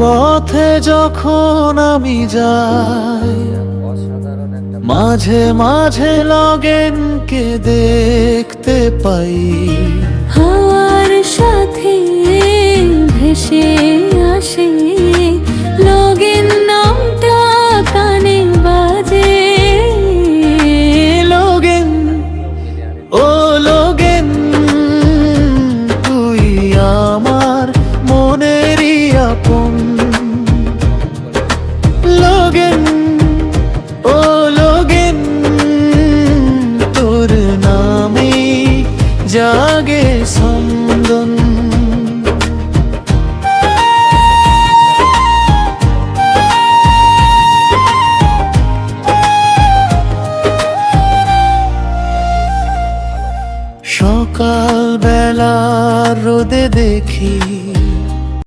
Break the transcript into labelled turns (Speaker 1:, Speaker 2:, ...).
Speaker 1: পথে যখন আমি যাই, মাঝে মাঝে লগেনকে দেখতে পাই।
Speaker 2: হাওয়ার সাথে ভেসে আসে লগেন নামটা কানে বাজে।
Speaker 1: লগেন, ও লগেন, তুই আমার মনেরই আপন। লগেন, ও লগেন, তোর নামে জাগে সন্দন। সকাল বেলা রোদে দেখি